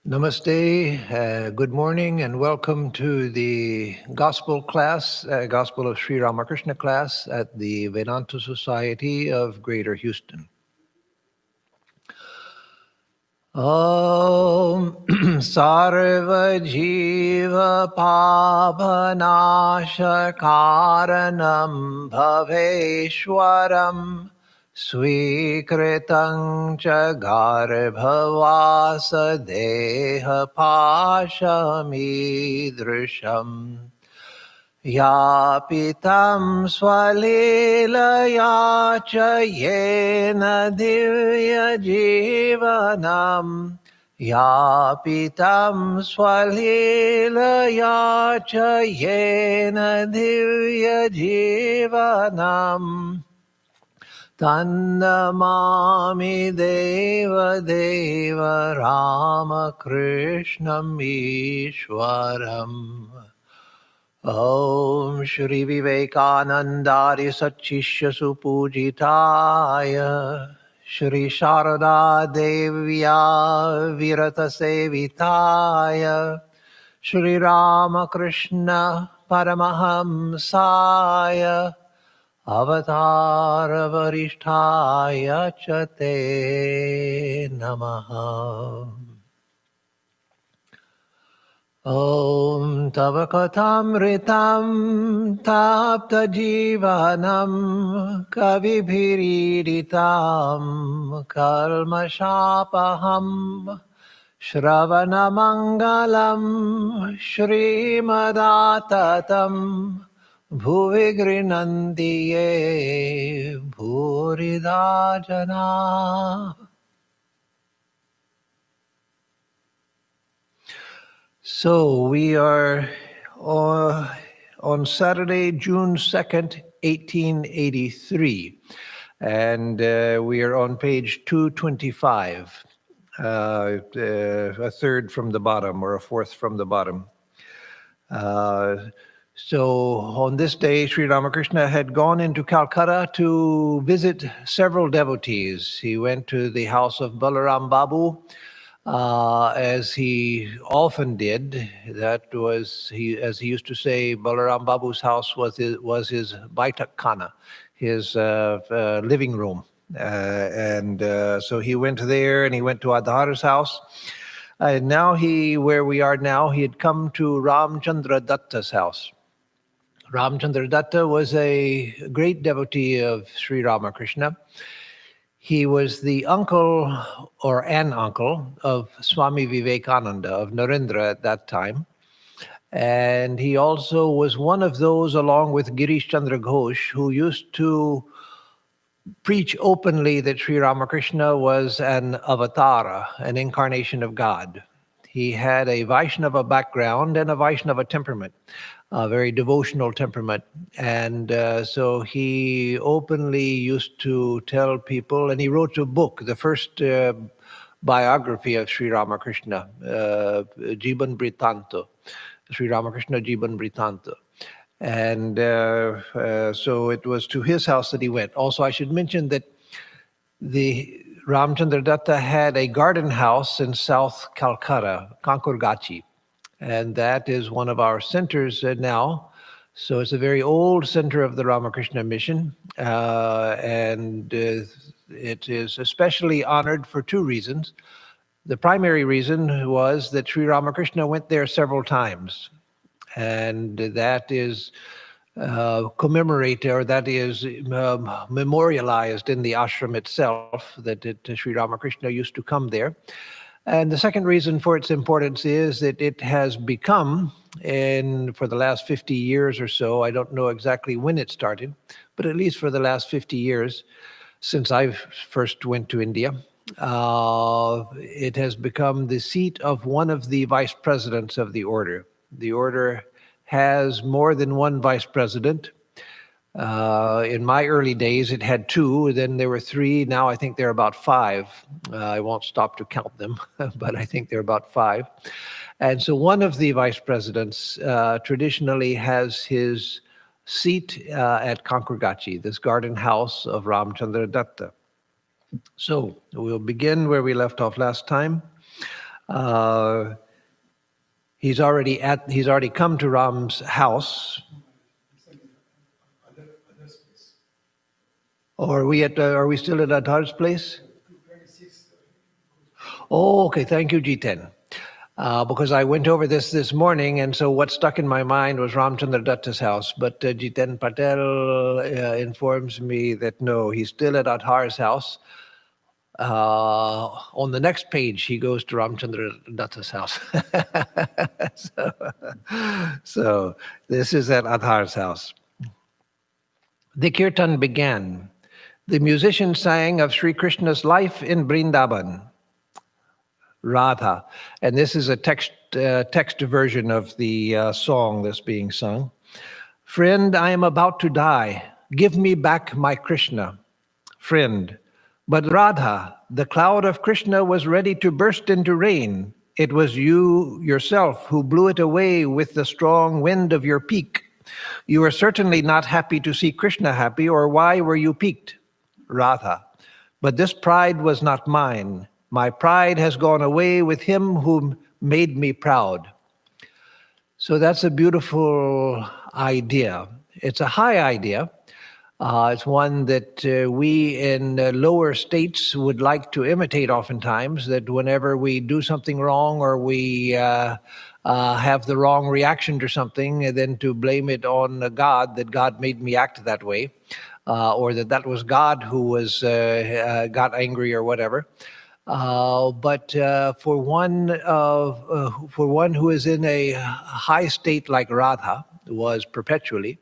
Namaste, good morning, and welcome to the Gospel class, Gospel of Sri Ramakrishna class at the Vedanta Society of Greater Houston. Om Sarva Jiva Pavanashakaranam Bhaveshwaram Swikritam cha garbhavasa deha pashamidrisham Yapitam swalilaya cha yena divya jivanam Yapitam swalilaya cha yena divya jivanam Tannamami Deva Deva Ramakrishnam Ishwaram Om Shri Vivekanandari Satchishya Supujitaya Shri Sharada Devya Virata Sevitaya Shri Ramakrishna Paramahamsaya Avatara Varishtaya Chate Namaha Om Tavakatamritam Tapta Jivanam Kavibhiriditam Kalmashapaham Shravanamangalam Shrimadattatam Bhuvi Grinandiye Bhurida Jana. So we are on Saturday, June 2nd, 1883, and we are on page 225, a third from the bottom or a fourth from the bottom. So on this day, Sri Ramakrishna had gone into Calcutta to visit several devotees. He went to the house of Balaram Babu, as he often did. That was, as he used to say, Balaram Babu's house was his Baitak Khana, his living room. So he went there, and he went to Adhar's house. And now where we are now, he had come to Ramchandra Datta's house. Ramchandra Datta was a great devotee of Sri Ramakrishna. He was the uncle or an uncle of Swami Vivekananda of Narendra at that time. And he also was one of those, along with Girish Chandra Ghosh, who used to preach openly that Sri Ramakrishna was an avatara, an incarnation of God. He had a Vaishnava background and a Vaishnava temperament, a very devotional temperament. And so he openly used to tell people, and he wrote a book, the first biography of Sri Ramakrishna, Jiban Britanto, Sri Ramakrishna Jiban Britanto. And so it was to his house that he went. Also, I should mention that the Ramchandra Datta had a garden house in South Calcutta, Kankurgachi, and that is one of our centers now. So it's a very old center of the Ramakrishna mission, and it is especially honored for two reasons. The primary reason was that Sri Ramakrishna went there several times, and that is memorialized in the ashram itself, that Sri Ramakrishna used to come there. And the second reason for its importance is that it has become, for the last 50 years or so, I don't know exactly when it started, but at least for the last 50 years, since I first went to India, it has become the seat of one of the vice presidents of the order. The order has more than one vice president. In my early days, it had two, then there were three. Now I think there are about five. I won't stop to count them, but I think there are about five. And so one of the vice presidents traditionally has his seat at Kankurgachi, this garden house of Ramchandra Datta. So we'll begin where we left off last time. He's already come to Ram's house. Or are we still at Adhar's place? Oh, okay. Thank you, G10. Because I went over this morning, and so what stuck in my mind was Ramchandra Dutta's house. But Jiten Patel informs me that no, he's still at Adhar's house. On the next page, he goes to Ramchandra Dutta's house. so this is at Adhar's house. The kirtan began. The musicians sang of Sri Krishna's life in Vrindavan. Radha. And this is a text version of the song that's being sung. Friend, I am about to die. Give me back my Krishna. Friend. But Radha, the cloud of Krishna was ready to burst into rain. It was you yourself who blew it away with the strong wind of your pique. You are certainly not happy to see Krishna happy, or why were you piqued? Radha. But this pride was not mine. My pride has gone away with him who made me proud. So that's a beautiful idea. It's a high idea. It's one that we in lower states would like to imitate oftentimes, that whenever we do something wrong or we have the wrong reaction to something, then to blame it on God, that God made me act that way, or that was God who was got angry or whatever. But for one who is in a high state like Radha was perpetually,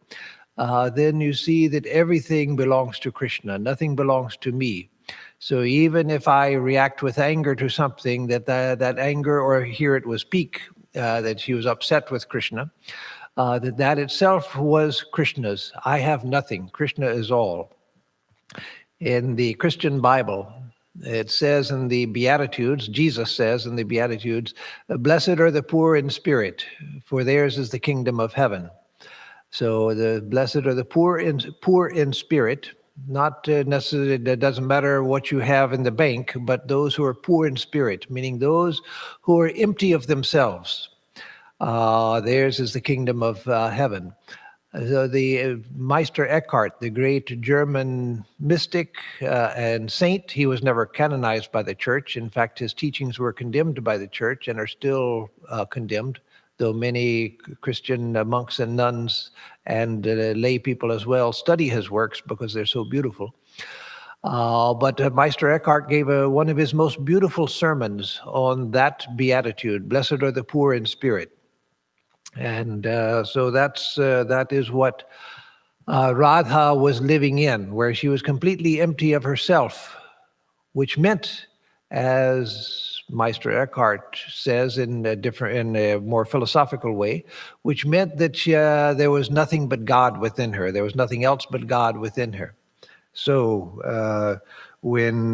then you see that everything belongs to Krishna. Nothing belongs to me. So even if I react with anger to something, that anger, or here it was pique, that she was upset with Krishna, that itself was Krishna's. I have nothing. Krishna is all. In the Christian Bible, it says in the Beatitudes, Jesus says in the Beatitudes, blessed are the poor in spirit, for theirs is the kingdom of heaven. So the blessed are the poor in spirit, not necessarily, it doesn't matter what you have in the bank, but those who are poor in spirit, meaning those who are empty of themselves. Theirs is the kingdom of heaven. So the Meister Eckhart, the great German mystic and saint, he was never canonized by the church. In fact, his teachings were condemned by the church and are still condemned, though many Christian monks and nuns and lay people as well study his works because they're so beautiful. But Meister Eckhart gave one of his most beautiful sermons on that beatitude, blessed are the poor in spirit. And so that is what Radha was living in, where she was completely empty of herself, which meant, as Meister Eckhart says in a more philosophical way, which meant that there was nothing but God within her. There was nothing else but God within her. So when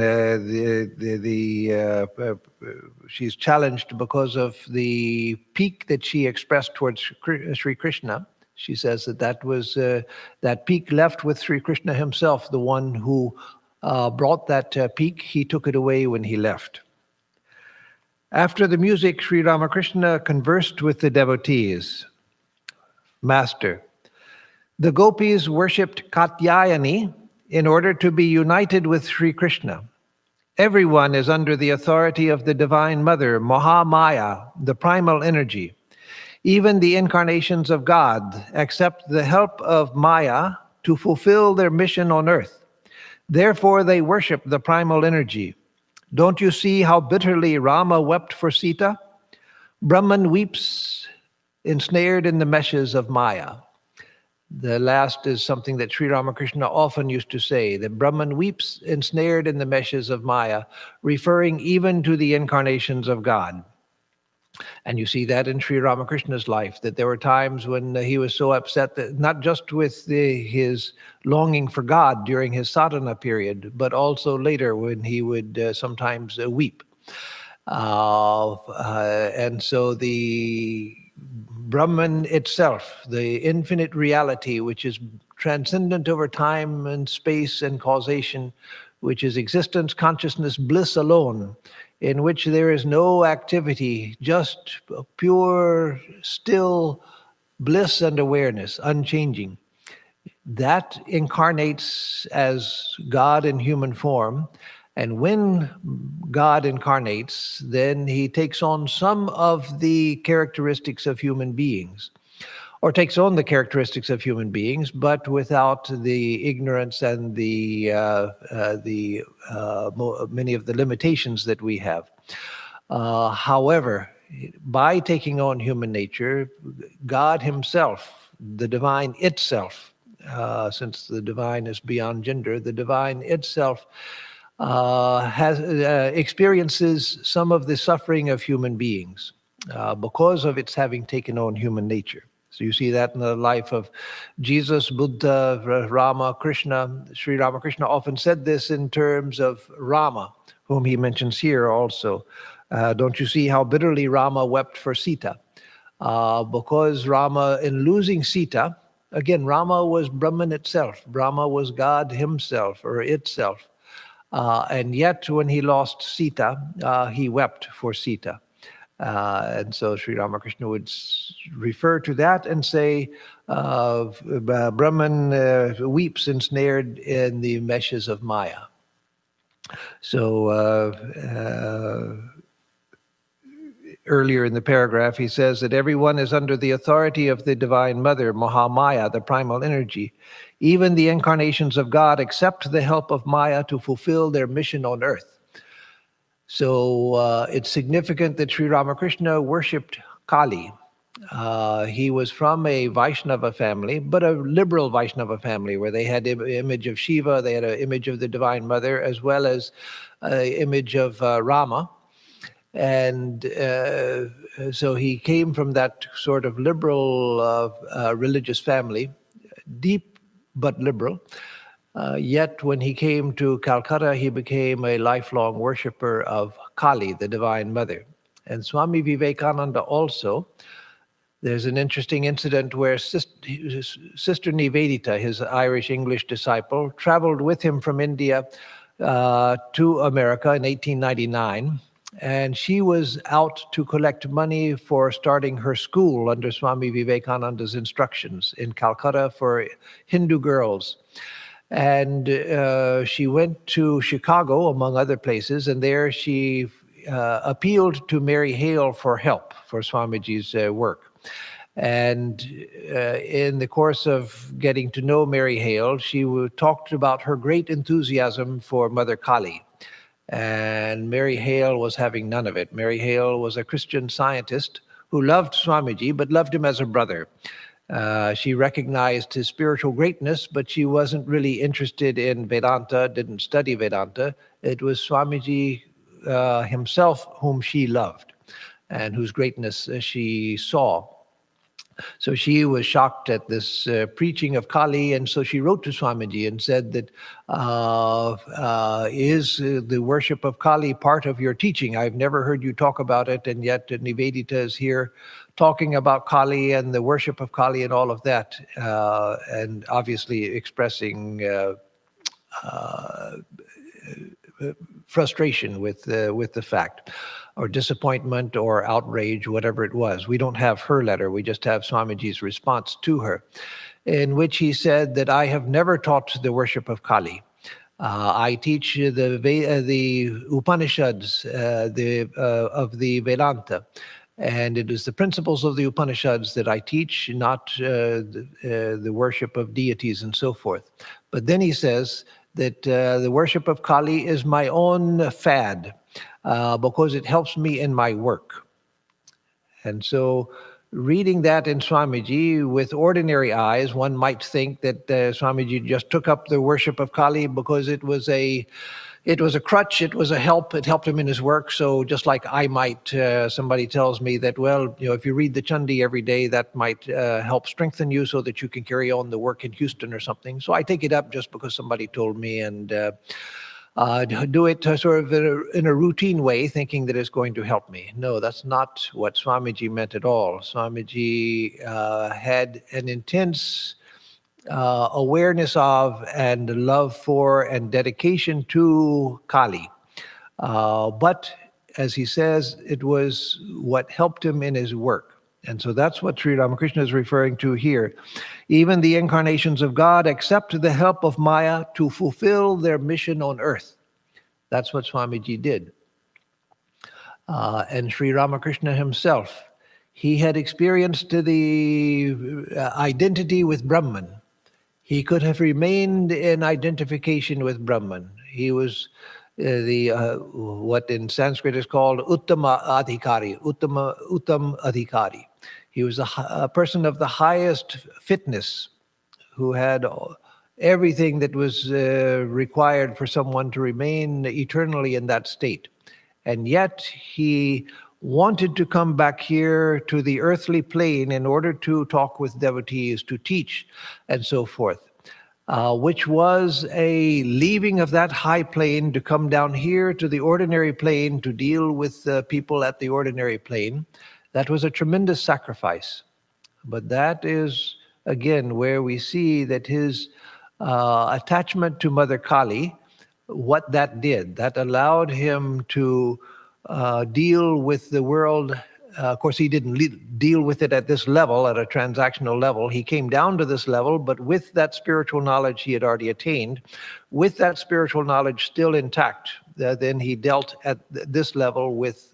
she's challenged because of the pique that she expressed towards Sri Krishna, she says that was that pique left with Sri Krishna himself, the one who brought that pique. He took it away when he left. After the music, Sri Ramakrishna conversed with the devotees. Master, the gopis worshipped Katyayani in order to be united with Sri Krishna. Everyone is under the authority of the Divine Mother, Mahamaya, the primal energy. Even the incarnations of God accept the help of Maya to fulfill their mission on earth. Therefore, they worship the primal energy. Don't you see how bitterly Rama wept for Sita? Brahman weeps ensnared in the meshes of Maya. The last is something that Sri Ramakrishna often used to say, that Brahman weeps ensnared in the meshes of Maya, referring even to the incarnations of God. And you see that in Sri Ramakrishna's life, that there were times when he was so upset, that not just with his longing for God during his sadhana period, but also later when he would sometimes weep. And so the Brahman itself, the infinite reality, which is transcendent over time and space and causation, which is existence, consciousness, bliss alone, in which there is no activity, just pure, still bliss and awareness, unchanging. That incarnates as God in human form. And when God incarnates, then he takes on some of the characteristics of human beings, or takes on the characteristics of human beings, but without the ignorance and many of the limitations that we have. However, by taking on human nature, God himself, the divine itself, since the divine is beyond gender, the divine itself experiences some of the suffering of human beings because of its having taken on human nature. So you see that in the life of Jesus, Buddha, Rama, Krishna. Sri Ramakrishna often said this in terms of Rama, whom he mentions here also. Don't you see how bitterly Rama wept for Sita? Because Rama, in losing Sita, again, Rama was Brahman itself. Brahma was God himself or itself. And yet, when he lost Sita, he wept for Sita. And so Sri Ramakrishna would refer to that and say, Brahman weeps ensnared in the meshes of Maya. So earlier in the paragraph, he says that everyone is under the authority of the Divine Mother, Mahamaya, the primal energy. Even the incarnations of God accept the help of Maya to fulfill their mission on earth. So it's significant that Sri Ramakrishna worshipped Kali. He was from a Vaishnava family, but a liberal Vaishnava family, where they had an image of Shiva, they had an image of the Divine Mother, as well as an image of Rama. And so he came from that sort of liberal religious family, deep but liberal. Yet when he came to Calcutta, he became a lifelong worshipper of Kali, the Divine Mother. And Swami Vivekananda also, there's an interesting incident where Sister Nivedita, his Irish-English disciple, traveled with him from India to America in 1899. And she was out to collect money for starting her school under Swami Vivekananda's instructions in Calcutta for Hindu girls. And she went to Chicago, among other places, and there she appealed to Mary Hale for help for Swamiji's work. And in the course of getting to know Mary Hale, she talked about her great enthusiasm for Mother Kali. And Mary Hale was having none of it. Mary Hale was a Christian scientist who loved Swamiji, but loved him as a brother. She recognized his spiritual greatness, but she wasn't really interested in Vedanta, didn't study Vedanta. It was Swamiji himself whom she loved and whose greatness she saw. So she was shocked at this preaching of Kali, and so she wrote to Swamiji and said that, is the worship of Kali part of your teaching? I've never heard you talk about it, and yet Nivedita is here talking about Kali and the worship of Kali and all of that, and obviously expressing frustration with the fact, or disappointment or outrage, whatever it was. We don't have her letter. We just have Swamiji's response to her, in which he said that I have never taught the worship of Kali. I teach the Upanishads of the Vedanta. And it is the principles of the Upanishads that I teach, not the worship of deities and so forth. But then he says that the worship of Kali is my own fad because it helps me in my work. And so reading that in Swamiji with ordinary eyes, one might think that Swamiji just took up the worship of Kali because it was a crutch, it was a help, it helped him in his work. So just like I might, somebody tells me that, well, if you read the Chandi every day, that might help strengthen you so that you can carry on the work in Houston or something. So I take it up just because somebody told me, and do it sort of in a routine way, thinking that it's going to help me. No, that's not what Swamiji meant at all. Swamiji had an intense awareness of and love for and dedication to Kali. But as he says, it was what helped him in his work. And so that's what Sri Ramakrishna is referring to here. Even the incarnations of God accept the help of Maya to fulfill their mission on earth. That's what Swamiji did. And Sri Ramakrishna himself, he had experienced the identity with Brahman. He could have remained in identification with Brahman. He was what in Sanskrit is called Uttama Adhikari, Uttam Adhikari. He was a person of the highest fitness, who had everything that was required for someone to remain eternally in that state. And yet he wanted to come back here to the earthly plane in order to talk with devotees, to teach, and so forth, which was a leaving of that high plane to come down here to the ordinary plane to deal with people at the ordinary plane. That was a tremendous sacrifice. But that is, again, where we see that his attachment to Mother Kali, what that did, that allowed him to deal with the world. Of course, he didn't deal with it at this level, at a transactional level. He came down to this level, but with that spiritual knowledge he had already attained, with that spiritual knowledge still intact, then he dealt at this level with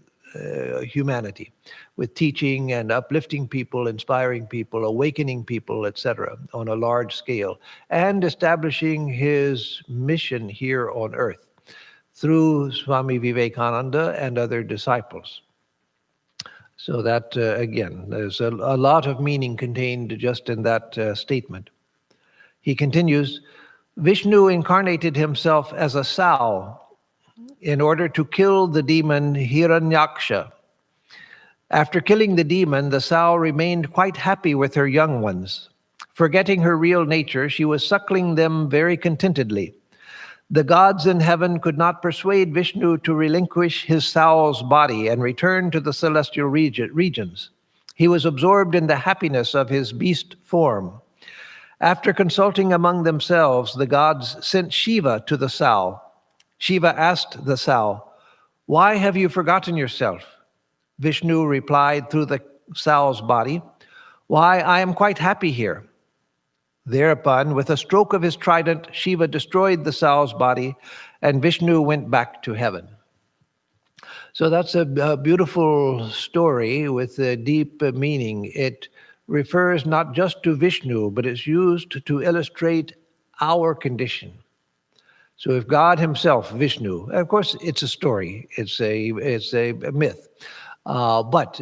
humanity, with teaching and uplifting people, inspiring people, awakening people, etc., on a large scale, and establishing his mission here on earth through Swami Vivekananda and other disciples. So that, again, there's a lot of meaning contained just in that statement. He continues, Vishnu incarnated himself as a sow in order to kill the demon Hiranyaksha. After killing the demon, the sow remained quite happy with her young ones. Forgetting her real nature, she was suckling them very contentedly. The gods in heaven could not persuade Vishnu to relinquish his sow's body and return to the celestial regions. He was absorbed in the happiness of his beast form. After consulting among themselves, the gods sent Shiva to the sow. Shiva asked the sow, "Why have you forgotten yourself?" Vishnu replied through the sow's body, "Why, I am quite happy here." Thereupon, with a stroke of his trident, Shiva destroyed the sow's body, and Vishnu went back to heaven. So that's a beautiful story with a deep meaning. It refers not just to Vishnu, but it's used to illustrate our condition. So if God himself, Vishnu, of course it's a story, it's a myth, but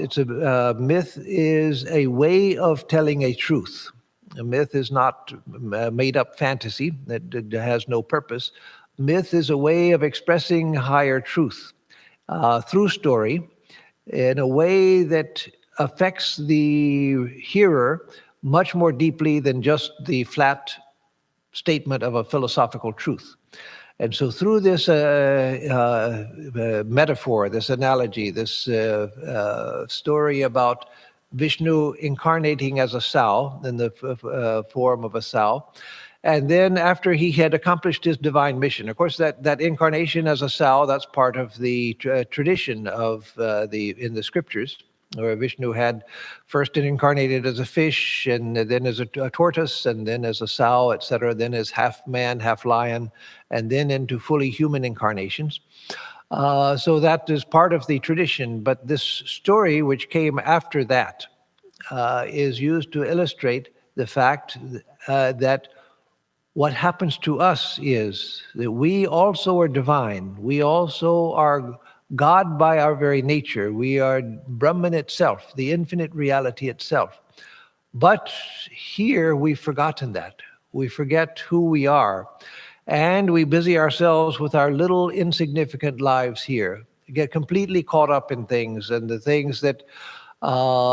myth is a way of telling a truth. A myth is not made-up fantasy that has no purpose. Myth is a way of expressing higher truth through story in a way that affects the hearer much more deeply than just the flat statement of a philosophical truth. And so through this metaphor, this analogy, this story about Vishnu incarnating as a sow in the form of a sow, and then after he had accomplished his divine mission, of course that incarnation as a sow, that's part of the tradition of in the scriptures, where Vishnu had first incarnated as a fish, and then as a tortoise, and then as a sow, etc., then as half man, half lion, and then into fully human incarnations. So that is part of the tradition, but this story which came after that is used to illustrate the fact that what happens to us is that we also are divine. We also are God by our very nature. We are Brahman itself, the infinite reality itself. But here we've forgotten that. We forget who we are. And we busy ourselves with our little insignificant lives here. We get completely caught up in things, and the things that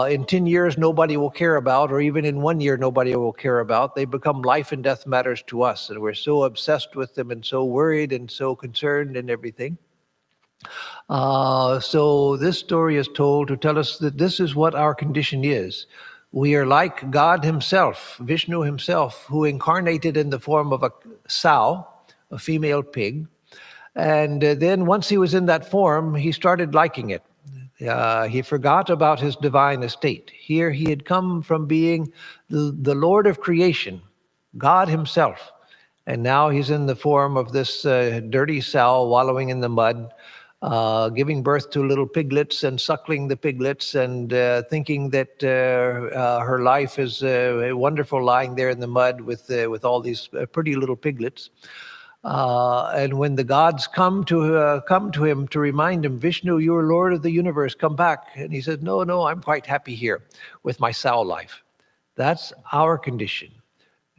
in 10 years nobody will care about, or even in 1 year nobody will care about. They become life and death matters to us, and we're so obsessed with them and so worried and so concerned and everything. So this story is told to tell us that this is what our condition is. We are like God himself, Vishnu himself, who incarnated in the form of a sow, a female pig, And then once he was in that form, he started liking it. He forgot about his divine estate. Here he had come from being the Lord of creation, God himself. And now he's in the form of this dirty sow wallowing in the mud, giving birth to little piglets and suckling the piglets and thinking that her life is wonderful lying there in the mud with all these pretty little piglets. And when the gods come to him to remind him, Vishnu, you're Lord of the universe, come back. And he says, no, I'm quite happy here with my sow life. That's our condition.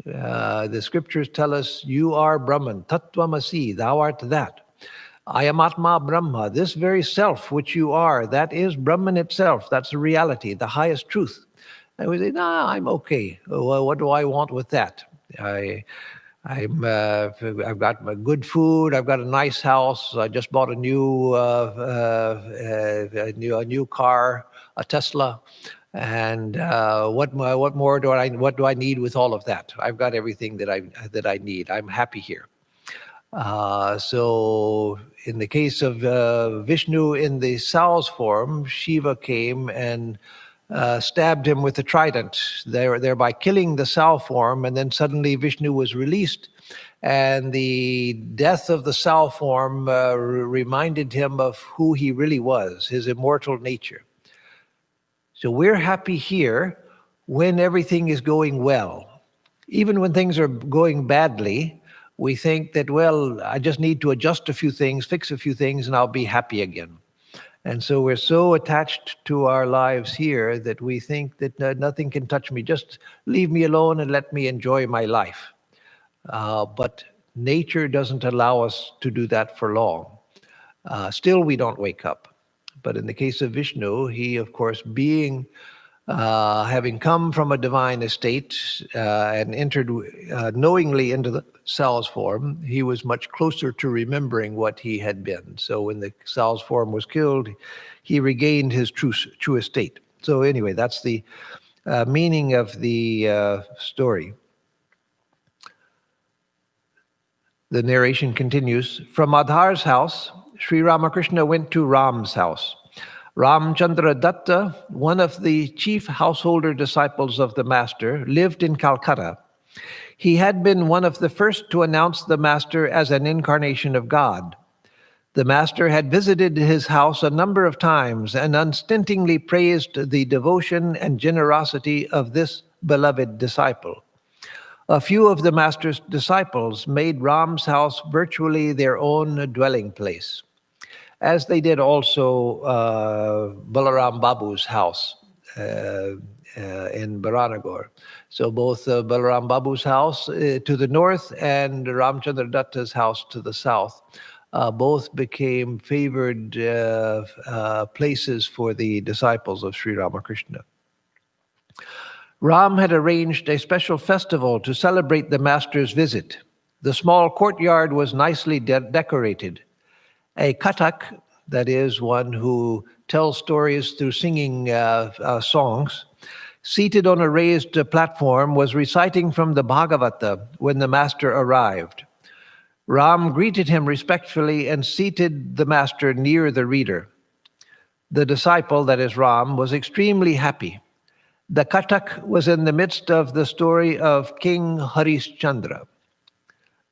The scriptures tell us, you are Brahman, Tattvamasi, thou art that. I am Atma Brahma, this very self which you are, that is Brahman itself. That's the reality, the highest truth. And we say, I'm okay. Well, what do I want with that? I've got my good food. I've got a nice house. I just bought a new car, a Tesla. And what do I need with all of that? I've got everything that I need. I'm happy here. So in the case of Vishnu in the sow's form, Shiva came and stabbed him with a trident, thereby killing the sow form, and then suddenly Vishnu was released, and the death of the sow form reminded him of who he really was, his immortal nature. So we're happy here when everything is going well. Even when things are going badly, we think that, well, I just need to adjust a few things, fix a few things, and I'll be happy again. And so we're so attached to our lives here that we think that nothing can touch me. Just leave me alone and let me enjoy my life. But nature doesn't allow us to do that for long. Still, we don't wake up. But in the case of Vishnu, he, of course, having come from a divine estate and entered knowingly into the sow's form, he was much closer to remembering what he had been. So when the sow's form was killed, he regained his true estate. So anyway, that's the meaning of the story. The narration continues. From Adhar's house, Sri Ramakrishna went to Ram's house. Ramchandra Datta, one of the chief householder disciples of the Master, lived in Calcutta. He had been one of the first to announce the Master as an incarnation of God. The Master had visited his house a number of times and unstintingly praised the devotion and generosity of this beloved disciple. A few of the Master's disciples made Ram's house virtually their own dwelling place, as they did also Balaram Babu's house in Baranagar. So both Balaram Babu's house to the north and Ramchandra Datta's house to the south both became favored places for the disciples of Sri Ramakrishna. Ram had arranged a special festival to celebrate the Master's visit. The small courtyard was nicely decorated. A katak, that is one who tells stories through singing songs, seated on a raised platform, was reciting from the Bhagavata when the Master arrived. Ram greeted him respectfully and seated the Master near the reader. The disciple, that is Ram, was extremely happy. The katak was in the midst of the story of King Harishchandra.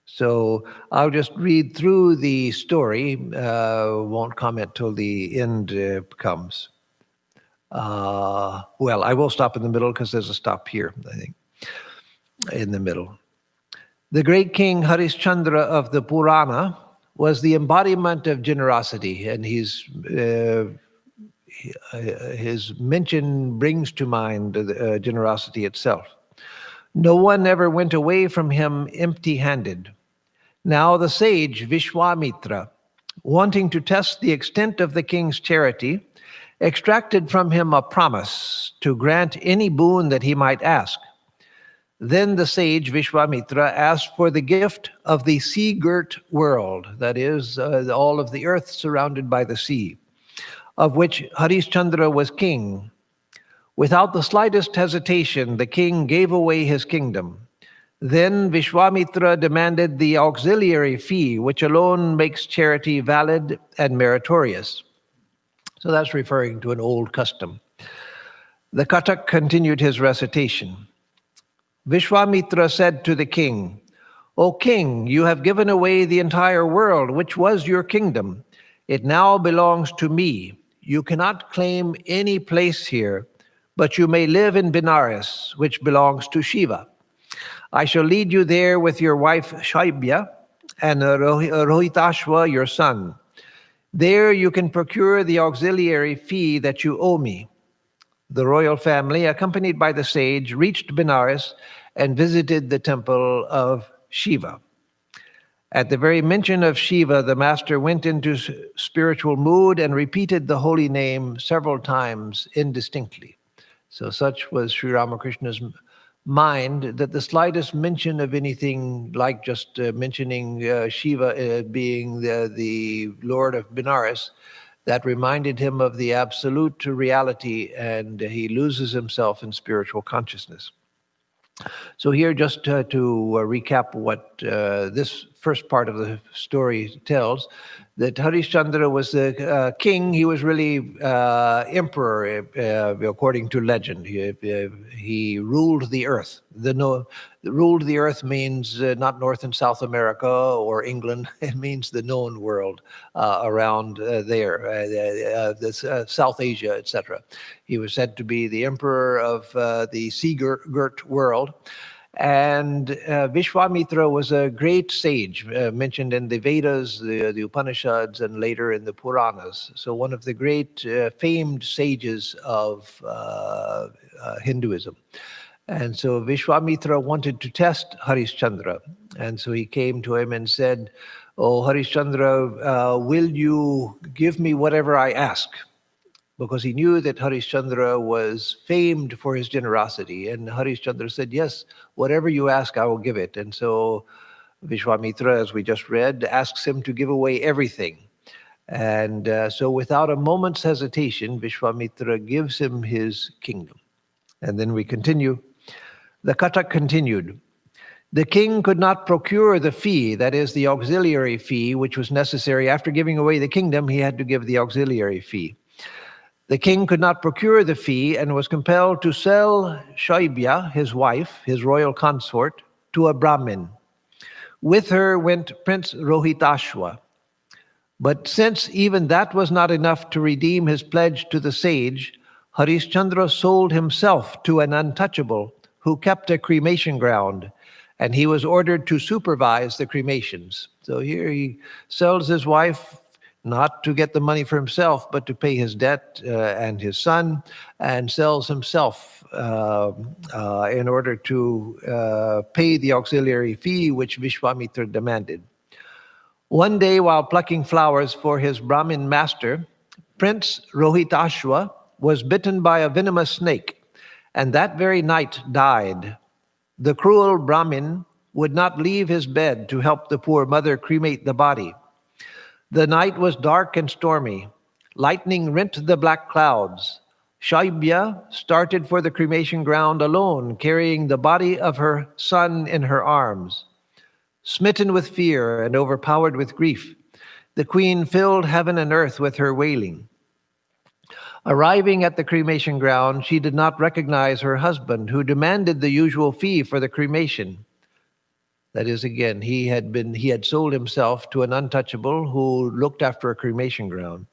So I'll just read through the story, won't comment till the end comes. Well, I will stop in the middle because there's a stop here, I think, in the middle. The great king Harishchandra of the Purana was the embodiment of generosity, and his mention brings to mind generosity itself. No one ever went away from him empty-handed. Now the sage Vishwamitra, wanting to test the extent of the king's charity, extracted from him a promise to grant any boon that he might ask. Then the sage Vishwamitra asked for the gift of the sea-girt world, that is, all of the earth surrounded by the sea, of which Harishchandra was king. Without the slightest hesitation, the king gave away his kingdom. Then Vishwamitra demanded the auxiliary fee, which alone makes charity valid and meritorious. So that's referring to an old custom. The Katak continued his recitation. Vishwamitra said to the king, "O king, you have given away the entire world, which was your kingdom. It now belongs to me. You cannot claim any place here, but you may live in Benares, which belongs to Shiva. I shall lead you there with your wife Shaibya and Rohitashva, your son. There you can procure the auxiliary fee that you owe me." The royal family, accompanied by the sage, reached Benares and visited the temple of Shiva. At the very mention of Shiva, the master went into spiritual mood and repeated the holy name several times indistinctly. So such was Sri Ramakrishna's mind that the slightest mention of anything like just mentioning Shiva being the Lord of Benares, that reminded him of the absolute reality, and he loses himself in spiritual consciousness. So here, just to recap what this first part of the story tells, that Harishchandra was the king. He was really emperor, according to legend. He ruled the earth. Ruled the earth means not North and South America or England. It means the known world around there, South Asia, etc. He was said to be the emperor of the sea-girt world. And Vishwamitra was a great sage mentioned in the Vedas, the Upanishads, and later in the Puranas. So one of the great famed sages of Hinduism. And so Vishwamitra wanted to test Harishchandra. And so he came to him and said, "Oh, Harishchandra, will you give me whatever I ask?" Because he knew that Harishchandra was famed for his generosity. And Harishchandra said, "Yes, whatever you ask, I will give it." And so Vishwamitra, as we just read, asks him to give away everything. And so without a moment's hesitation, Vishwamitra gives him his kingdom. And then we continue. The Katak continued. The king could not procure the fee, that is, the auxiliary fee, which was necessary. After giving away the kingdom, he had to give the auxiliary fee. The king could not procure the fee and was compelled to sell Shaibya, his wife, his royal consort, to a Brahmin. With her went Prince Rohitashva. But since even that was not enough to redeem his pledge to the sage, Harishchandra sold himself to an untouchable who kept a cremation ground, and he was ordered to supervise the cremations. So here he sells his wife, not to get the money for himself, but to pay his debt and his son, and sells himself in order to pay the auxiliary fee which Vishwamitra demanded. One day, while plucking flowers for his Brahmin master, Prince Rohitashva was bitten by a venomous snake, and that very night died. The cruel Brahmin would not leave his bed to help the poor mother cremate the body. The night was dark and stormy. Lightning rent the black clouds. Shaibya started for the cremation ground alone, carrying the body of her son in her arms. Smitten with fear and overpowered with grief, the queen filled heaven and earth with her wailing. Arriving at the cremation ground, she did not recognize her husband, who demanded the usual fee for the cremation. That is, again, he had sold himself to an untouchable who looked after a cremation ground.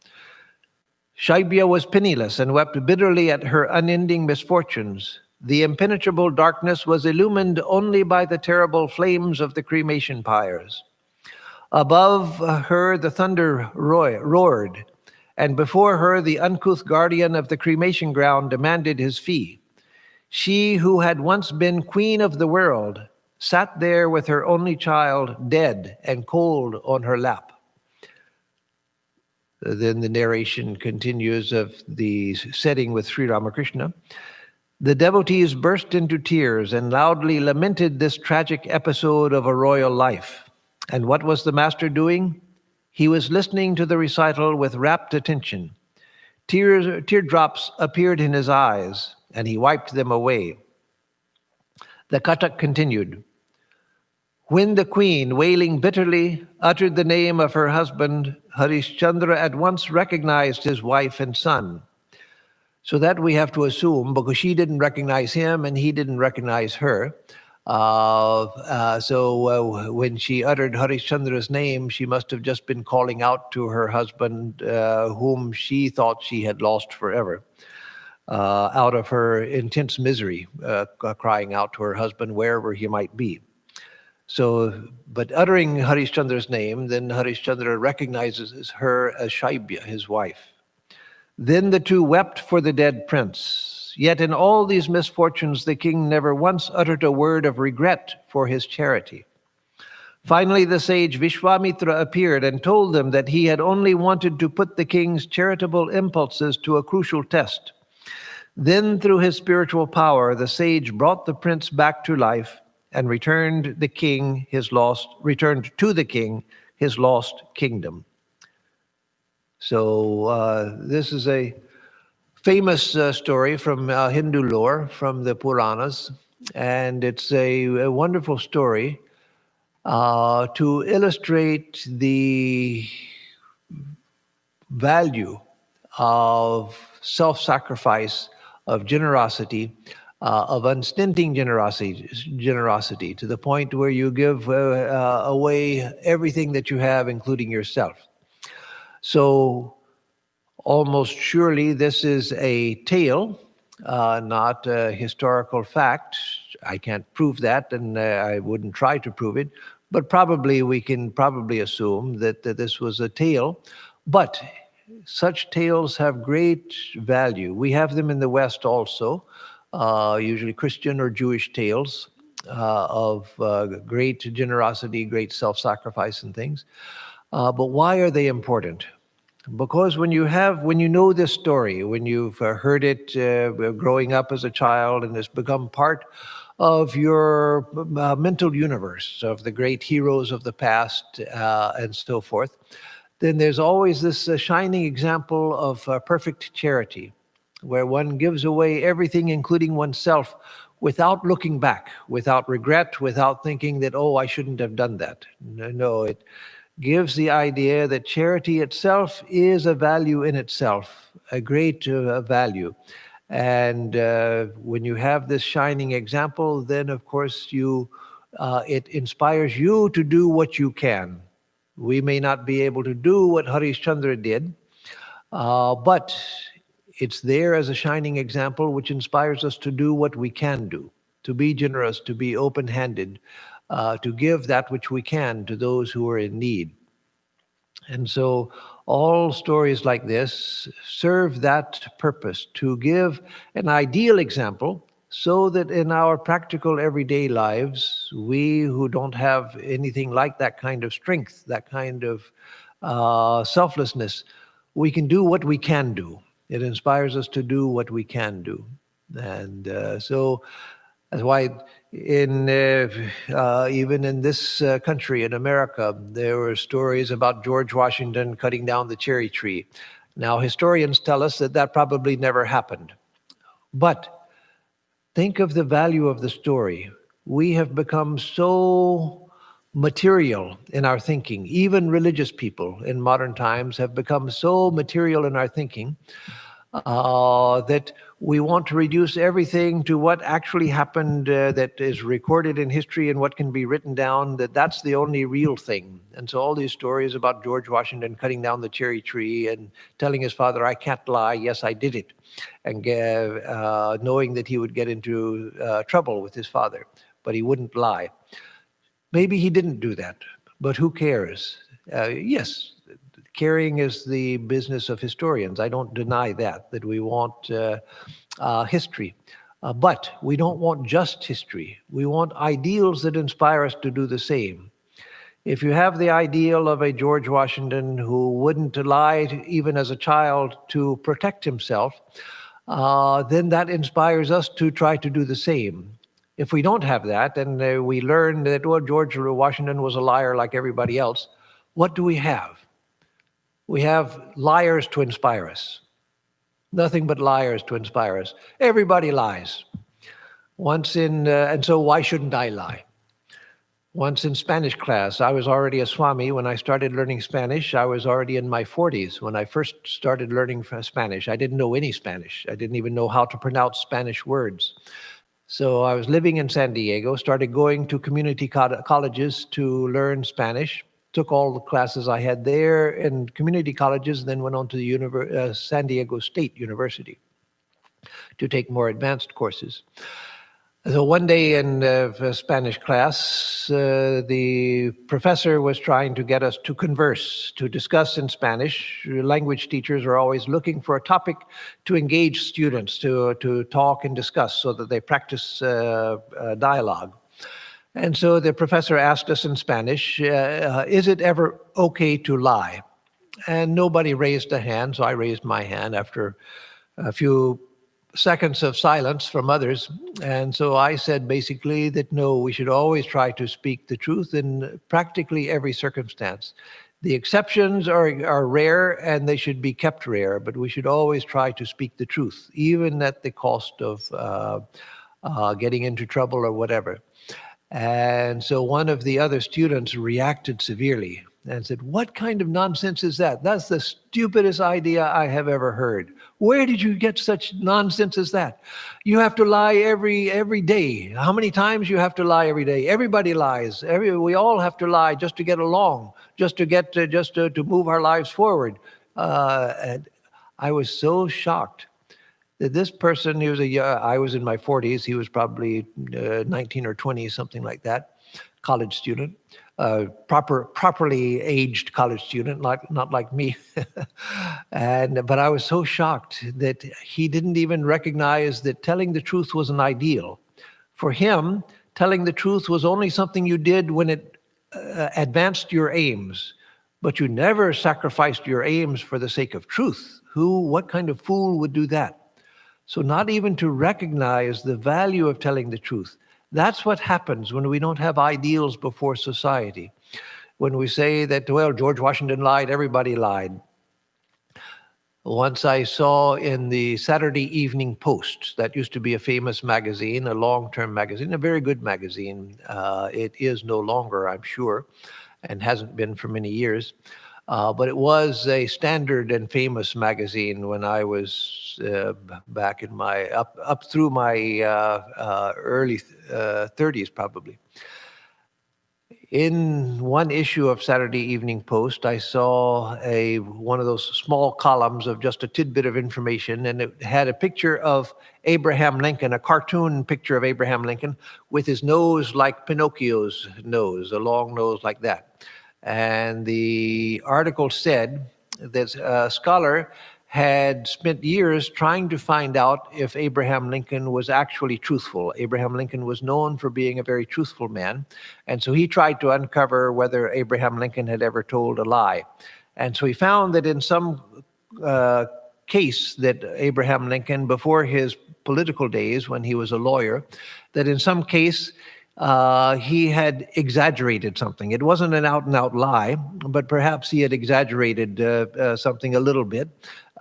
Shaibya was penniless and wept bitterly at her unending misfortunes. The impenetrable darkness was illumined only by the terrible flames of the cremation pyres. Above her the thunder roared, and before her the uncouth guardian of the cremation ground demanded his fee. She who had once been queen of the world sat there with her only child dead and cold on her lap. Then the narration continues of the setting with Sri Ramakrishna. The devotees burst into tears and loudly lamented this tragic episode of a royal life. And what was the master doing? He was listening to the recital with rapt attention. Teardrops appeared in his eyes, and he wiped them away. The Katak continued. When the queen, wailing bitterly, uttered the name of her husband, Harishchandra at once recognized his wife and son. So that we have to assume, because she didn't recognize him and he didn't recognize her. When she uttered Harishchandra's name, she must have just been calling out to her husband, whom she thought she had lost forever, out of her intense misery, crying out to her husband wherever he might be. So, but uttering Harishchandra's name, then Harishchandra recognizes her as Shaibya, his wife. Then the two wept for the dead prince. Yet in all these misfortunes, the king never once uttered a word of regret for his charity. Finally, the sage Vishwamitra appeared and told them that he had only wanted to put the king's charitable impulses to a crucial test. Then, through his spiritual power, the sage brought the prince back to life and returned to the king his lost kingdom. So this is a famous story from Hindu lore, from the Puranas, and it's a wonderful story to illustrate the value of self-sacrifice, of generosity, of unstinting generosity, to the point where you give away everything that you have, including yourself. So almost surely this is a tale, not a historical fact. I can't prove that, and I wouldn't try to prove it, but probably we can assume that this was a tale. But such tales have great value. We have them in the West also, usually Christian or Jewish tales of great generosity, great self-sacrifice and things. But why are they important? Because when you know this story, when you've heard it growing up as a child, and it's become part of your mental universe of the great heroes of the past and so forth, then there's always this shining example of perfect charity, where one gives away everything, including oneself, without looking back, without regret, without thinking that, oh, I shouldn't have done that. No, it gives the idea that charity itself is a value in itself, a great value. And when you have this shining example, then of course it inspires you to do what you can. We may not be able to do what Harishchandra did, but it's there as a shining example which inspires us to do what we can do, to be generous, to be open-handed, to give that which we can to those who are in need. And so all stories like this serve that purpose, to give an ideal example, so that in our practical everyday lives, we who don't have anything like that kind of strength, that kind of selflessness, we can do what we can do. It inspires us to do what we can do. And so that's why even in this country, in America, there were stories about George Washington cutting down the cherry tree. Now, historians tell us that that probably never happened. But think of the value of the story. We have become so material in our thinking. Even religious people in modern times have become so material in our thinking that we want to reduce everything to what actually happened, that is recorded in history and what can be written down, that's the only real thing. And so all these stories about George Washington cutting down the cherry tree and telling his father, I can't lie, yes, I did it, and knowing that he would get into trouble with his father, but he wouldn't lie. Maybe he didn't do that, but who cares? Yes, caring is the business of historians. I don't deny that we want history. But we don't want just history. We want ideals that inspire us to do the same. If you have the ideal of a George Washington who wouldn't lie even as a child to protect himself, then that inspires us to try to do the same. If we don't have that, and we learn that, well, George Washington was a liar like everybody else, what do we have? We have liars to inspire us. Nothing but liars to inspire us. Everybody lies. And so why shouldn't I lie? Once in Spanish class, I was already a Swami when I started learning Spanish. I was already in my 40s when I first started learning Spanish. I didn't know any Spanish. I didn't even know how to pronounce Spanish words. So I was living in San Diego, started going to community colleges to learn Spanish, took all the classes I had there in community colleges, then went on to the San Diego State University to take more advanced courses. So one day in Spanish class, the professor was trying to get us to converse, to discuss in Spanish. Language teachers are always looking for a topic to engage students, to talk and discuss so that they practice dialogue. And so the professor asked us in Spanish, is it ever okay to lie? And nobody raised a hand, so I raised my hand after a few seconds of silence from others. And so I said basically that no, we should always try to speak the truth in practically every circumstance. The exceptions are rare and they should be kept rare, but we should always try to speak the truth, even at the cost of getting into trouble or whatever. And so one of the other students reacted severely and said, "What kind of nonsense is that? That's the stupidest idea I have ever heard. Where did you get such nonsense as that? You have to lie every day. How many times you have to lie every day? Everybody lies. We all have to lie just to get along, just to move our lives forward." And I was so shocked that this person, I was in my 40s, he was probably 19 or 20, something like that, college student, properly aged college student, not like me. But I was so shocked that he didn't even recognize that telling the truth was an ideal. For him, telling the truth was only something you did when it advanced your aims, but you never sacrificed your aims for the sake of truth. What kind of fool would do that? So not even to recognize the value of telling the truth. That's what happens when we don't have ideals before society. When we say that, well, George Washington lied, everybody lied. Once I saw in the Saturday Evening Post, that used to be a famous magazine, a long-term magazine, a very good magazine. It is no longer, I'm sure, and hasn't been for many years. But it was a standard and famous magazine when I was back in my up through my early 30s, probably. In one issue of Saturday Evening Post, I saw one of those small columns of just a tidbit of information, and it had a picture of Abraham Lincoln, a cartoon picture of Abraham Lincoln with his nose like Pinocchio's nose, a long nose like that. And the article said that a scholar had spent years trying to find out if Abraham Lincoln was actually truthful. Abraham Lincoln was known for being a very truthful man. And so he tried to uncover whether Abraham Lincoln had ever told a lie. And so he found that in some case that Abraham Lincoln, before his political days when he was a lawyer, that in some case he had exaggerated something. It wasn't an out-and-out lie, but perhaps he had exaggerated something a little bit.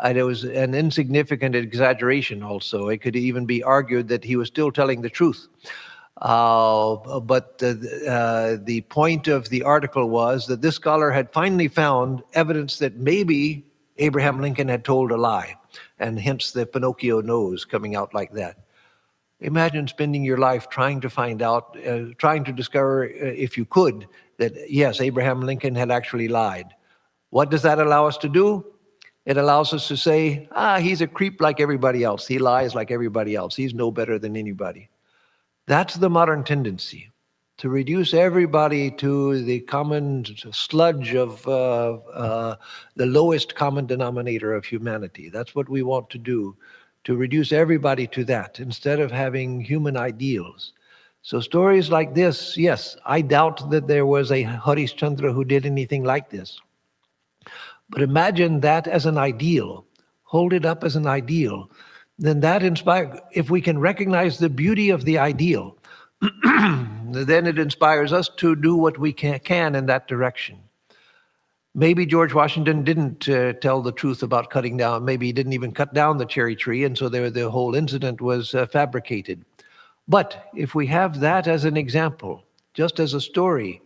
And it was an insignificant exaggeration also. It could even be argued that he was still telling the truth. But the point of the article was that this scholar had finally found evidence that maybe Abraham Lincoln had told a lie, and hence the Pinocchio nose coming out like that. Imagine spending your life trying to find out, trying to discover, if you could, that yes, Abraham Lincoln had actually lied. What does that allow us to do? It allows us to say, he's a creep like everybody else. He lies like everybody else. He's no better than anybody. That's the modern tendency, to reduce everybody to the common sludge of the lowest common denominator of humanity. That's what we want to do, to reduce everybody to that instead of having human ideals. So stories like this, yes, I doubt that there was a Harishchandra who did anything like this. But imagine that as an ideal, hold it up as an ideal, then that inspires, if we can recognize the beauty of the ideal, then it inspires us to do what we can in that direction. Maybe George Washington didn't tell the truth about cutting down. Maybe he didn't even cut down the cherry tree, and so the whole incident was fabricated. But if we have that as an example, just as a story,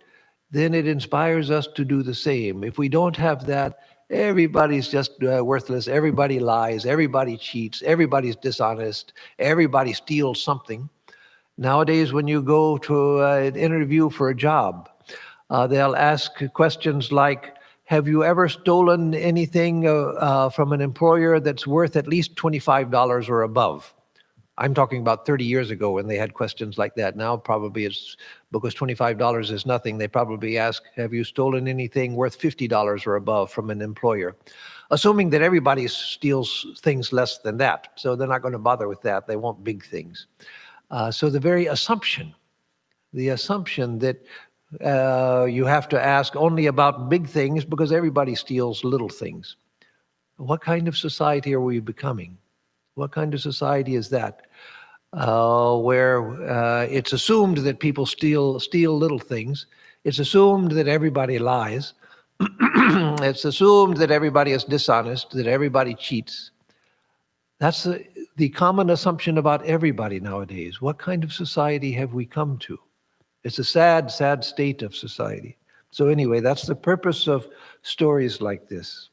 then it inspires us to do the same. If we don't have that, everybody's just worthless. Everybody lies. Everybody cheats. Everybody's dishonest. Everybody steals something. Nowadays, when you go to an interview for a job, they'll ask questions like, have you ever stolen anything from an employer that's worth at least $25 or above? I'm talking about 30 years ago when they had questions like that. Now probably it's because $25 is nothing. They probably ask, have you stolen anything worth $50 or above from an employer? Assuming that everybody steals things less than that. So they're not going to bother with that. They want big things. So the very assumption that you have to ask only about big things because everybody steals little things. What kind of society are we becoming? What kind of society is that? Where it's assumed that people steal little things. It's assumed that everybody lies. It's assumed that everybody is dishonest, that everybody cheats. That's the common assumption about everybody nowadays. What kind of society have we come to? It's a sad, sad state of society. So anyway, that's the purpose of stories like this.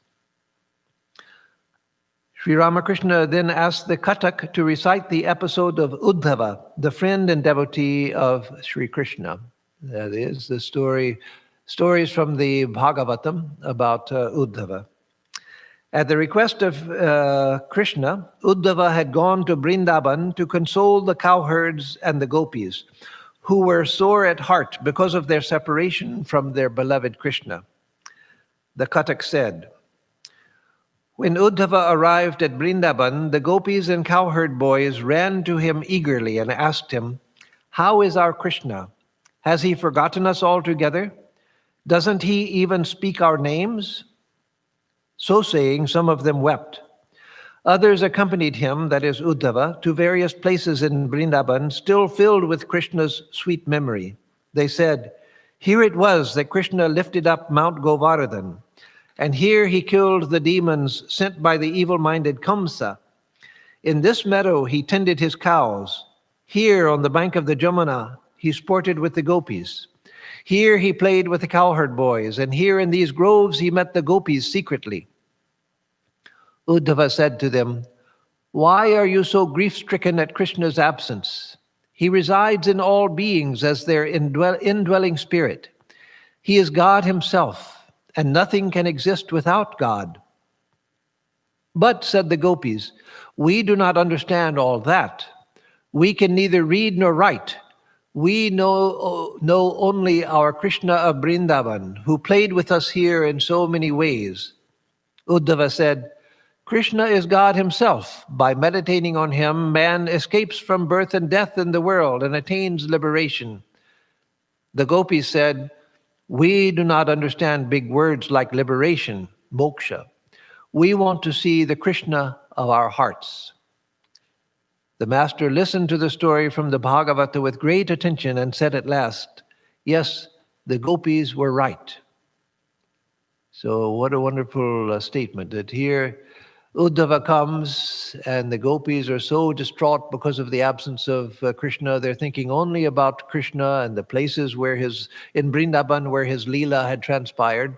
Sri Ramakrishna then asked the Kathak to recite the episode of Uddhava, the friend and devotee of Sri Krishna. That is the stories from the Bhagavatam about Uddhava. At the request of Krishna, Uddhava had gone to Vrindavan to console the cowherds and the gopis, who were sore at heart because of their separation from their beloved Krishna. The Kathak said, when Uddhava arrived at Vrindavan, the gopis and cowherd boys ran to him eagerly and asked him, how is our Krishna? Has he forgotten us altogether? Doesn't he even speak our names? So saying, some of them wept. Others accompanied him, that is Uddhava, to various places in Vrindavan, still filled with Krishna's sweet memory. They said, here it was that Krishna lifted up Mount Govardhan, and here he killed the demons sent by the evil-minded Kamsa. In this meadow he tended his cows. Here on the bank of the Jamuna he sported with the gopis. Here he played with the cowherd boys, and here in these groves he met the gopis secretly. Uddhava said to them, why are you so grief-stricken at Krishna's absence? He resides in all beings as their indwelling spirit. He is God himself, and nothing can exist without God. But, said the gopis, we do not understand all that. We can neither read nor write. We know only our Krishna of Vrindavan, who played with us here in so many ways. Uddhava said, Krishna is God himself. By meditating on him, man escapes from birth and death in the world and attains liberation. The gopis said, we do not understand big words like liberation, moksha. We want to see the Krishna of our hearts. The master listened to the story from the Bhagavata with great attention and said at last, yes, the gopis were right. So what a wonderful statement that here Uddhava comes and the gopis are so distraught because of the absence of Krishna. They're thinking only about Krishna and the places where in Vrindavan where his Leela had transpired,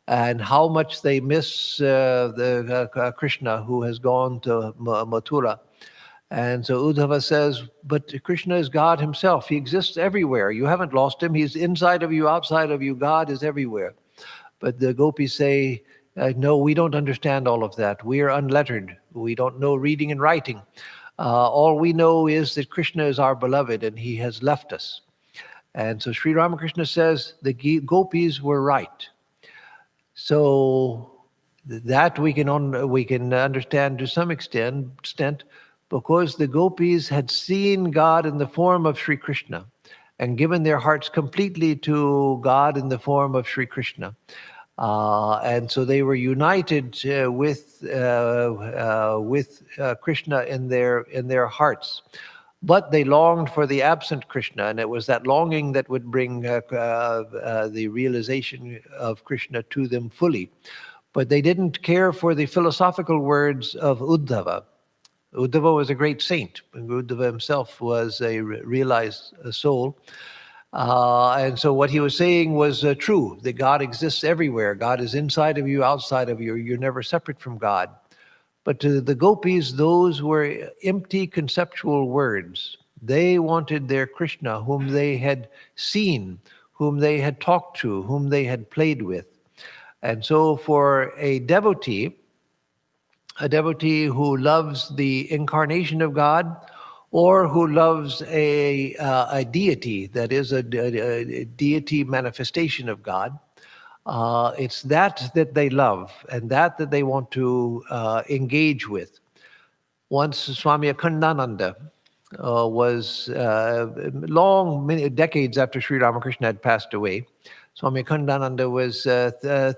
and how much they miss the Krishna who has gone to Mathura. And so Uddhava says, but Krishna is God himself. He exists everywhere. You haven't lost him. He's inside of you, outside of you. God is everywhere. But the gopis say, no, we don't understand all of that. We are unlettered. We don't know reading and writing. All we know is that Krishna is our beloved and he has left us. And so Sri Ramakrishna says the gopis were right. So that we can understand to some extent because the gopis had seen God in the form of Sri Krishna and given their hearts completely to God in the form of Sri Krishna. And so they were united with Krishna in their hearts. But they longed for the absent Krishna, and it was that longing that would bring the realization of Krishna to them fully. But they didn't care for the philosophical words of Uddhava. Uddhava was a great saint. Uddhava himself was a realized soul. And so what he was saying was true, that God exists everywhere. God is inside of you, outside of you. You're never separate from God. But to the gopis, those were empty conceptual words. They wanted their Krishna, whom they had seen, whom they had talked to, whom they had played with. And so for a devotee who loves the incarnation of God, or who loves a deity, that is a deity manifestation of God, it's that they love and that they want to engage with. Once Swami Akhandananda was many decades after Sri Ramakrishna had passed away, Swami Akhandananda was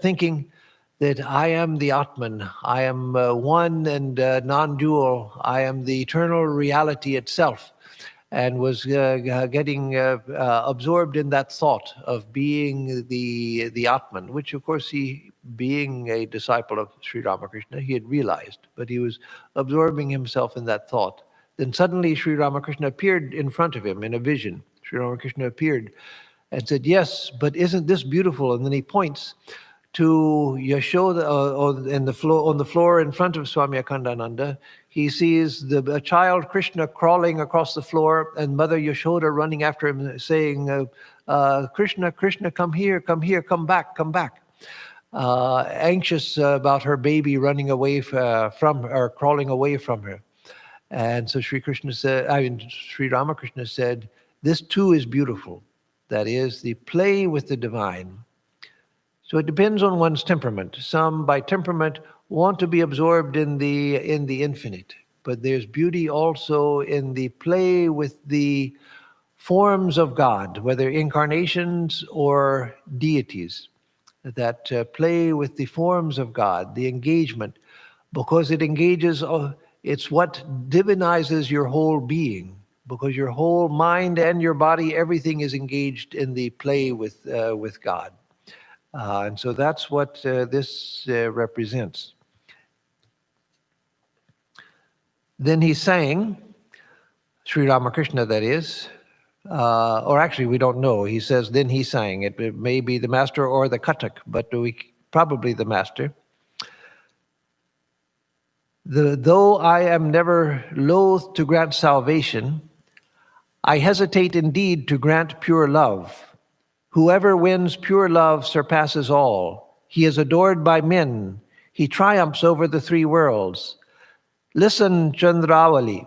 thinking that I am the Atman, I am one and non-dual, I am the eternal reality itself, and was getting absorbed in that thought of being the Atman, which of course he, being a disciple of Sri Ramakrishna, he had realized, but he was absorbing himself in that thought. Then suddenly Sri Ramakrishna appeared in front of him in a vision. Sri Ramakrishna appeared and said, "Yes, but isn't this beautiful?" And then he points to Yashoda on the floor in front of Swami Akhandananda. He sees a child Krishna crawling across the floor, and Mother Yashoda running after him, saying, "Krishna, Krishna, come here, come back, come back." Anxious about her baby running away from or crawling away from her. And so Sri Ramakrishna said, "This too is beautiful." That is the play with the divine. So it depends on one's temperament. Some, by temperament, want to be absorbed in the infinite, but there's beauty also in the play with the forms of God, whether incarnations or deities, that play with the forms of God, the engagement, because it engages, it's what divinizes your whole being, because your whole mind and your body, everything is engaged in the play with God. And so that's what this represents. Then he sang, Sri Ramakrishna that is, or actually we don't know. He says, then he sang. It may be the master or the Kathak, but probably the master. Though I am never loath to grant salvation, I hesitate indeed to grant pure love. Whoever wins pure love surpasses all. He is adored by men. He triumphs over the three worlds. Listen, Chandravali,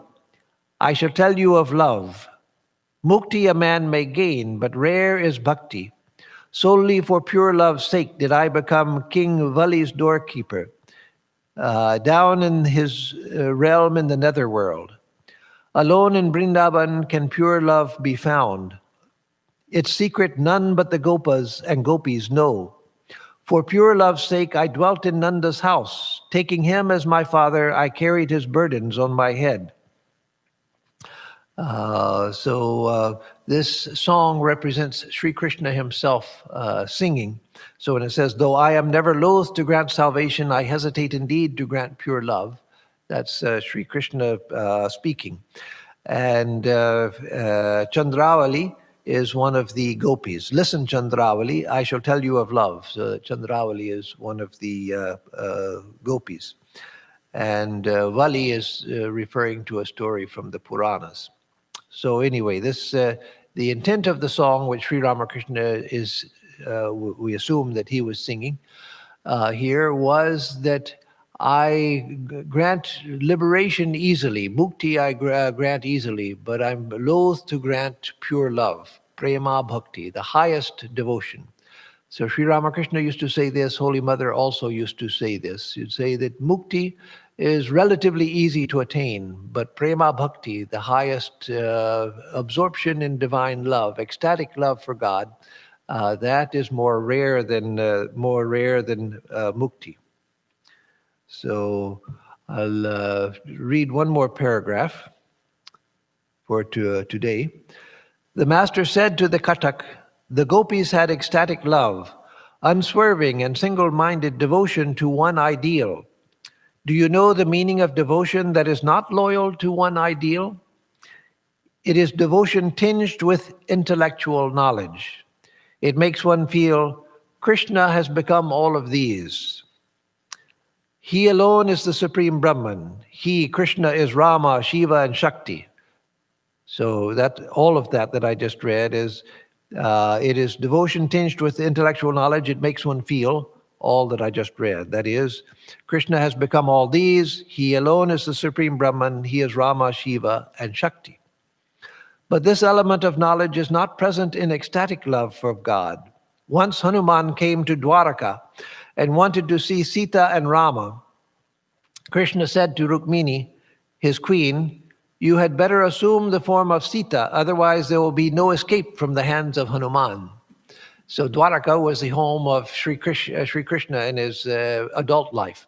I shall tell you of love. Mukti a man may gain, but rare is bhakti. Solely for pure love's sake did I become King Vali's doorkeeper, down in his realm in the netherworld. Alone in Vrindavan can pure love be found. Its secret none but the gopas and gopis know. For pure love's sake I dwelt in Nanda's house. Taking him as my father, I carried his burdens on my head. This song represents Sri Krishna himself singing. So when it says, though I am never loath to grant salvation, I hesitate indeed to grant pure love. That's Sri Krishna speaking. And Chandravali is one of the gopis. Listen, Chandravali, I shall tell you of love. So Chandravali is one of the gopis. And Vali is referring to a story from the Puranas. So anyway, the intent of the song, which Sri Ramakrishna is, we assume that he was singing here, was that I grant liberation easily, mukti I grant easily, but I'm loath to grant pure love, prema bhakti, the highest devotion. So Sri Ramakrishna used to say this, Holy Mother also used to say this. She'd say that mukti is relatively easy to attain, but prema bhakti, the highest absorption in divine love, ecstatic love for God, that is more rare than mukti. So I'll read one more paragraph for today. The master said to the Kathak, the gopis had ecstatic love, unswerving and single-minded devotion to one ideal. Do you know the meaning of devotion that is not loyal to one ideal? It is devotion tinged with intellectual knowledge. It makes one feel Krishna has become all of these. He alone is the supreme Brahman. He, Krishna, is Rama, Shiva, and Shakti. So that all of that I just read is, it is devotion tinged with intellectual knowledge. It makes one feel all that I just read. That is, Krishna has become all these. He alone is the supreme Brahman. He is Rama, Shiva, and Shakti. But this element of knowledge is not present in ecstatic love for God. Once Hanuman came to Dwaraka and wanted to see Sita and Rama. Krishna said to Rukmini, his queen, "You had better assume the form of Sita, otherwise there will be no escape from the hands of Hanuman." So Dwaraka was the home of Sri Krishna in his adult life.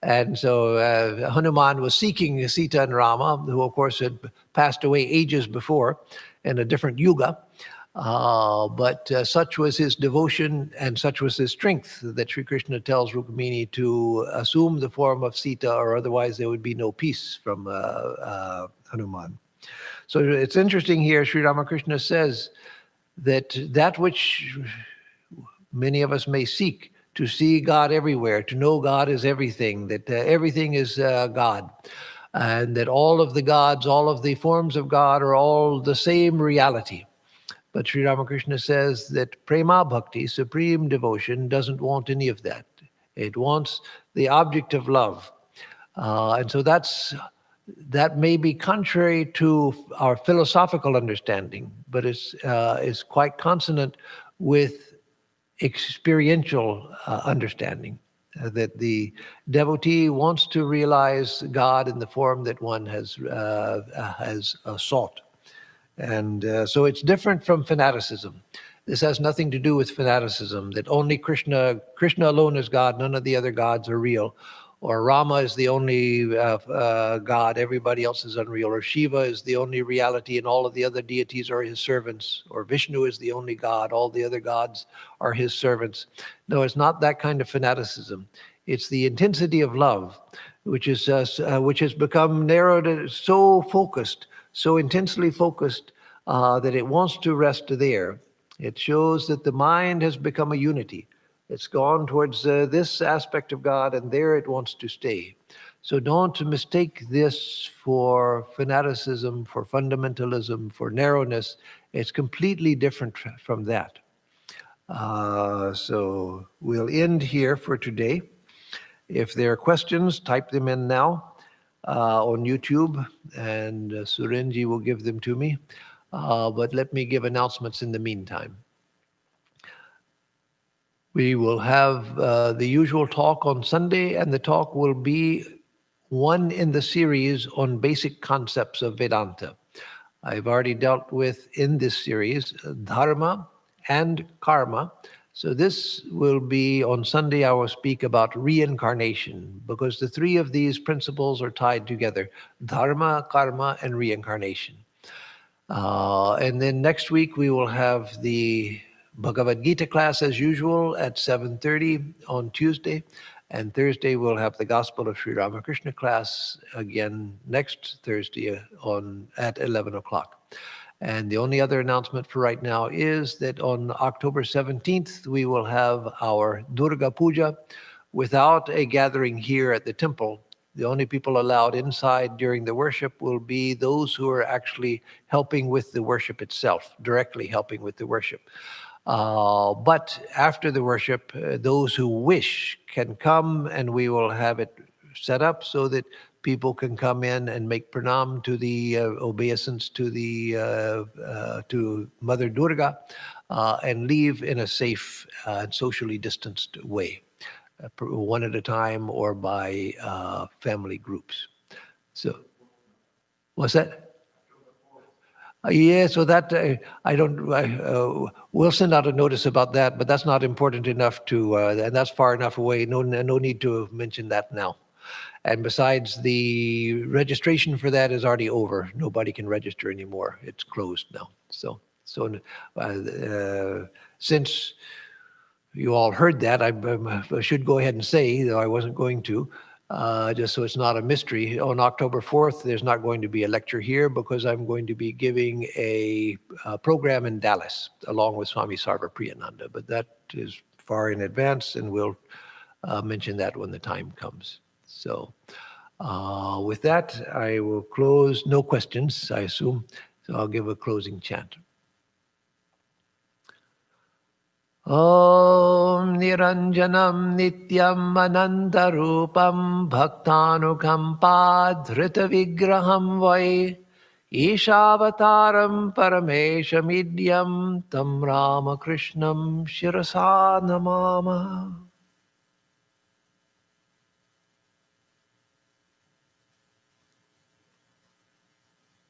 And so Hanuman was seeking Sita and Rama, who of course had passed away ages before in a different yuga. But such was his devotion and such was his strength that Sri Krishna tells Rukmini to assume the form of Sita, or otherwise there would be no peace from Hanuman. So it's interesting here, Sri Ramakrishna says that which many of us may seek, to see God everywhere, to know God is everything, that everything is God, and that all of the gods, all of the forms of God are all the same reality. But Sri Ramakrishna says that prema bhakti, supreme devotion, doesn't want any of that. It wants the object of love. And so that may be contrary to our philosophical understanding, but it's quite consonant with experiential understanding, that the devotee wants to realize God in the form that one has sought. And so it's different from fanaticism. This has nothing to do with fanaticism, that only Krishna alone is God, none of the other gods are real. Or Rama is the only God, everybody else is unreal. Or Shiva is the only reality and all of the other deities are his servants. Or Vishnu is the only God, all the other gods are his servants. No, it's not that kind of fanaticism. It's the intensity of love, which has become narrowed, so focused, so intensely focused that it wants to rest there. It shows that the mind has become a unity. It's gone towards this aspect of God, and there it wants to stay. So don't mistake this for fanaticism, for fundamentalism, for narrowness. It's completely different from that. So we'll end here for today. If there are questions, type them in now on YouTube, and Surenji will give them to me. But let me give announcements in the meantime. We will have the usual talk on Sunday, and the talk will be one in the series on basic concepts of Vedanta. I've already dealt with in this series dharma and karma. So this will be on Sunday. I will speak about reincarnation, because the three of these principles are tied together: dharma, karma, and reincarnation. And then next week we will have the Bhagavad Gita class as usual at 7:30 on Tuesday. And Thursday we'll have the Gospel of Sri Ramakrishna class again next Thursday at 11 o'clock. And the only other announcement for right now is that on October 17th, we will have our Durga Puja without a gathering here at the temple. The only people allowed inside during the worship will be those who are actually helping with the worship itself, directly helping with the worship. But after the worship, those who wish can come, and we will have it set up so that people can come in and make pranam to the obeisance to Mother Durga, and leave in a safe and socially distanced way, one at a time or by family groups. So, what's that? Yeah, so that we'll send out a notice about that, but that's not important enough to, and that's far enough away. No need to mention that now. And besides, the registration for that is already over. Nobody can register anymore. It's closed now. So since you all heard that, I should go ahead and say, though I wasn't going to, just so it's not a mystery. On October 4th, there's not going to be a lecture here because I'm going to be giving a program in Dallas along with Swami Sarvapriyananda, but that is far in advance, and we'll mention that when the time comes. So with that, I will close. No questions, I assume, so I'll give a closing chant. Om Niranjanam Nityam Anantarupam Bhaktanukampa Vigraham Vai Ishavataram Parameshamidyam Tam Ramakrishnam Shirasa Namama.